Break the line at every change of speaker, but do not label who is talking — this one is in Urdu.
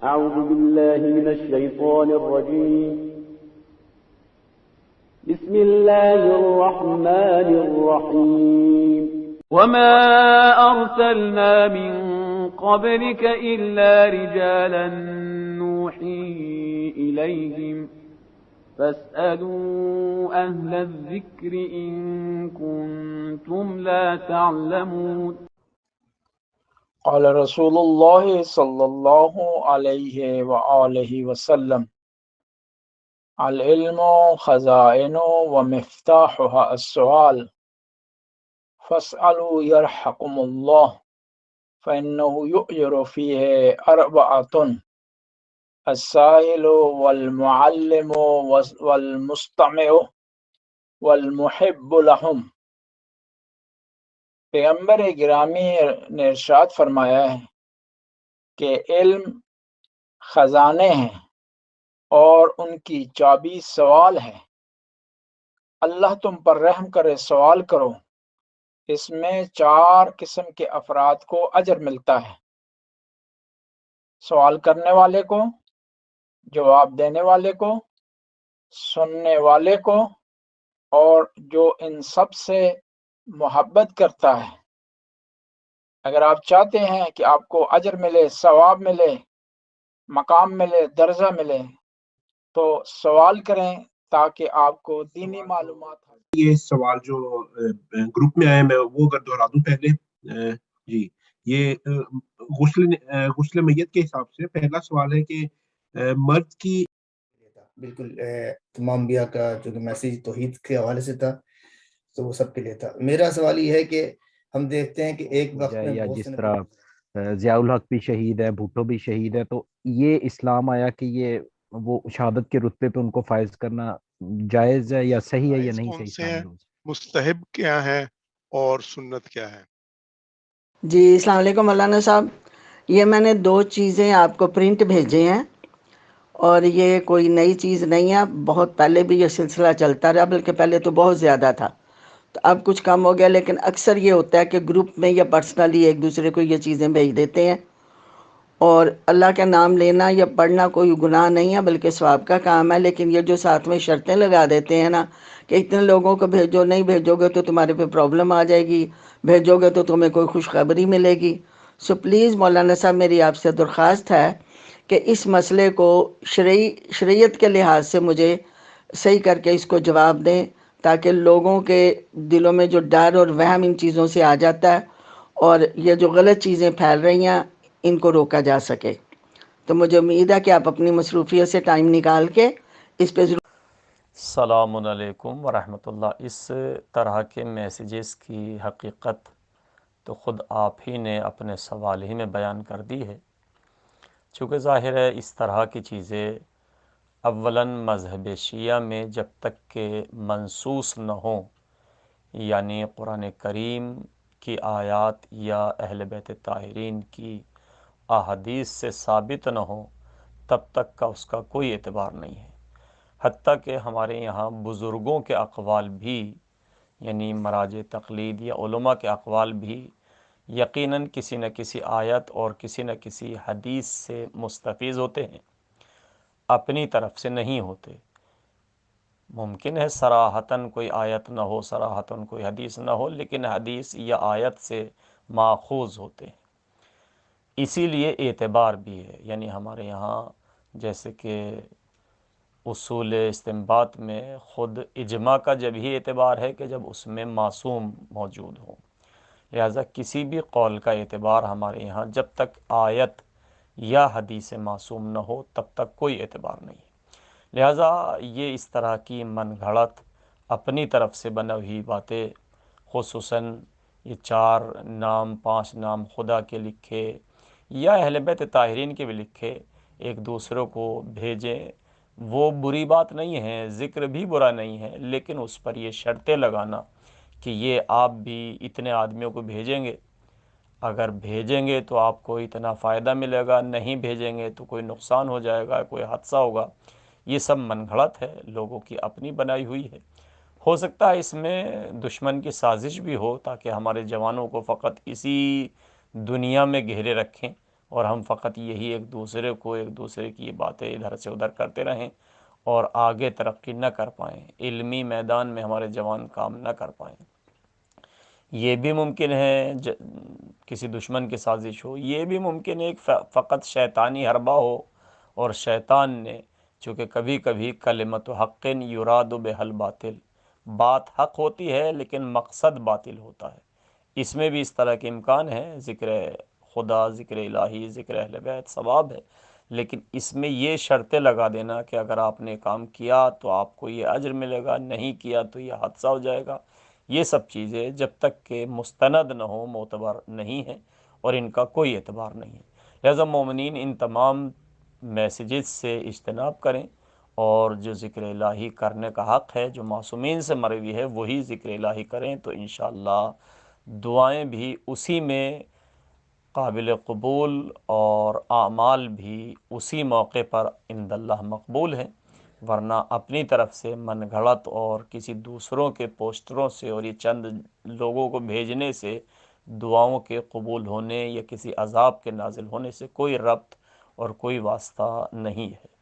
أعوذ بالله من الشيطان الرجيم بسم الله الرحمن الرحيم وما أرسلنا من قبلك إلا رجالا نوحي إليهم فاسألوا أهل الذكر إن كنتم لا تعلمون
قال رسول اللہ صلی اللہ علیہ وآلہ وسلم العلم خزائن ومفتاحها السؤال فاسألوا يرحقم الله فإنه يؤجر فيه أربعة السائل والمعلم والمستمع والمحب لهم۔ پیغمبر گرامی نے ارشاد فرمایا ہے کہ علم خزانے ہیں اور ان کی چابی سوال ہے۔ اللہ تم پر رحم کرے، سوال کرو، اس میں 4 قسم کے افراد کو اجر ملتا ہے: سوال کرنے والے کو، جواب دینے والے کو، سننے والے کو، اور جو ان سب سے محبت کرتا ہے۔ اگر آپ چاہتے ہیں کہ آپ کو اجر ملے، ثواب ملے، مقام ملے، درجہ ملے، تو سوال کریں تاکہ آپ کو دینی معلومات ہو۔
یہ سوال جو گروپ میں آئے میں وہ اگر دہرا دوں پہلے، جی یہ غسل میت کے حساب سے پہلا سوال ہے کہ مرد کی بالکل تمام انبیاء کا جو کہ میسیج توحید کے حوالے سے تھا، تو وہ سب کے لیے تھا۔ میرا سوال یہ ہے کہ ہم دیکھتے ہیں کہ ایک وقت میں
یا
بہت
جس
سے
طرح ضیاء الحق بھی شہید ہے، بھٹو بھی شہید ہے، تو یہ اسلام آیا کہ یہ وہ شہادت کے رتبے پہ ان کو فائز کرنا جائز ہے یا صحیح ہے یا
جائز
نہیں
کون
صحیح
سے ہیں،
اسلامی روز؟
مستحب کیا ہے اور سنت کیا ہے؟
جی السلام علیکم مولانا صاحب، یہ میں نے 2 چیزیں آپ کو پرنٹ بھیجے ہیں، اور یہ کوئی نئی چیز نہیں ہے، بہت پہلے بھی یہ سلسلہ چلتا رہا، بلکہ پہلے تو بہت زیادہ تھا، تو اب کچھ کم ہو گیا، لیکن اکثر یہ ہوتا ہے کہ گروپ میں یا پرسنلی ایک دوسرے کو یہ چیزیں بھیج دیتے ہیں۔ اور اللہ کا نام لینا یا پڑھنا کوئی گناہ نہیں ہے بلکہ ثواب کا کام ہے، لیکن یہ جو ساتھ میں شرطیں لگا دیتے ہیں نا کہ اتنے لوگوں کو بھیجو، نہیں بھیجو گے تو تمہارے پہ پرابلم آ جائے گی، بھیجو گے تو تمہیں کوئی خوشخبری ملے گی۔ سو پلیز مولانا صاحب میری آپ سے درخواست ہے کہ اس مسئلے کو شریعت کے لحاظ سے مجھے صحیح کر کے اس کو جواب دیں، تاکہ لوگوں کے دلوں میں جو ڈر اور وہم ان چیزوں سے آ جاتا ہے اور یہ جو غلط چیزیں پھیل رہی ہیں ان کو روکا جا سکے۔ تو مجھے امید ہے کہ آپ اپنی مصروفیت سے ٹائم نکال کے اس پہ ضرور۔
السلام علیکم ورحمۃ اللہ۔ اس طرح کے میسیجز کی حقیقت تو خود آپ ہی نے اپنے سوال ہی میں بیان کر دی ہے، چونکہ ظاہر ہے اس طرح کی چیزیں اولاً مذہب شیعہ میں جب تک کہ منسوس نہ ہوں، یعنی قرآن کریم کی آیات یا اہل بیت طاہرین کی احادیث سے ثابت نہ ہوں، تب تک کا اس کا کوئی اعتبار نہیں ہے۔ حتیٰ کہ ہمارے یہاں بزرگوں کے اقوال بھی، یعنی مراجع تقلید یا علماء کے اقوال بھی یقیناً کسی نہ کسی آیت اور کسی نہ کسی حدیث سے مستفیض ہوتے ہیں، اپنی طرف سے نہیں ہوتے۔ ممکن ہے صراحتاً کوئی آیت نہ ہو، صراحتاً کوئی حدیث نہ ہو، لیکن حدیث یا آیت سے ماخوذ ہوتے ہیں، اسی لیے اعتبار بھی ہے۔ یعنی ہمارے یہاں جیسے کہ اصول استنباط میں خود اجماع کا جب ہی اعتبار ہے کہ جب اس میں معصوم موجود ہوں، لہذا کسی بھی قول کا اعتبار ہمارے یہاں جب تک آیت یا حدیث معصوم نہ ہو تب تک کوئی اعتبار نہیں ہے۔ لہذا یہ اس طرح کی من گھڑت اپنی طرف سے بنا ہوئی باتیں، خصوصاً یہ 4 نام 5 نام خدا کے لکھے یا اہل بیت طاہرین کے بھی لکھے ایک دوسروں کو بھیجیں، وہ بری بات نہیں ہے، ذکر بھی برا نہیں ہے، لیکن اس پر یہ شرطیں لگانا کہ یہ آپ بھی اتنے آدمیوں کو بھیجیں گے، اگر بھیجیں گے تو آپ کو اتنا فائدہ ملے گا، نہیں بھیجیں گے تو کوئی نقصان ہو جائے گا، کوئی حادثہ ہوگا، یہ سب من گھڑت ہے، لوگوں کی اپنی بنائی ہوئی ہے۔ ہو سکتا ہے اس میں دشمن کی سازش بھی ہو تاکہ ہمارے جوانوں کو فقط اسی دنیا میں گھیرے رکھیں، اور ہم فقط یہی ایک دوسرے کی باتیں ادھر سے ادھر کرتے رہیں اور آگے ترقی نہ کر پائیں، علمی میدان میں ہمارے جوان کام نہ کر پائیں۔ یہ بھی ممکن ہے کسی دشمن کی سازش ہو، یہ بھی ممکن ہے فقط شیطانی حربہ ہو، اور شیطان نے چونکہ کبھی کبھی کلمت حق یراد بہل باطل، بات حق ہوتی ہے لیکن مقصد باطل ہوتا ہے، اس میں بھی اس طرح کے امکان ہے۔ ذکر خدا، ذکر الہی، ذکر اہل بیت ثواب ہے، لیکن اس میں یہ شرطیں لگا دینا کہ اگر آپ نے کام کیا تو آپ کو یہ اجر ملے گا، نہیں کیا تو یہ حادثہ ہو جائے گا، یہ سب چیزیں جب تک کہ مستند نہ ہو معتبر نہیں ہیں اور ان کا کوئی اعتبار نہیں ہے۔ لہذا مومنین ان تمام میسیجز سے اجتناب کریں، اور جو ذکر الہی کرنے کا حق ہے، جو معصومین سے مروی ہے، وہی ذکر الہی کریں تو انشاءاللہ دعائیں بھی اسی میں قابل قبول اور اعمال بھی اسی موقع پر عند اللہ مقبول ہیں، ورنہ اپنی طرف سے من گھڑت اور کسی دوسروں کے پوسٹروں سے اور یہ چند لوگوں کو بھیجنے سے دعاؤں کے قبول ہونے یا کسی عذاب کے نازل ہونے سے کوئی ربط اور کوئی واسطہ نہیں ہے۔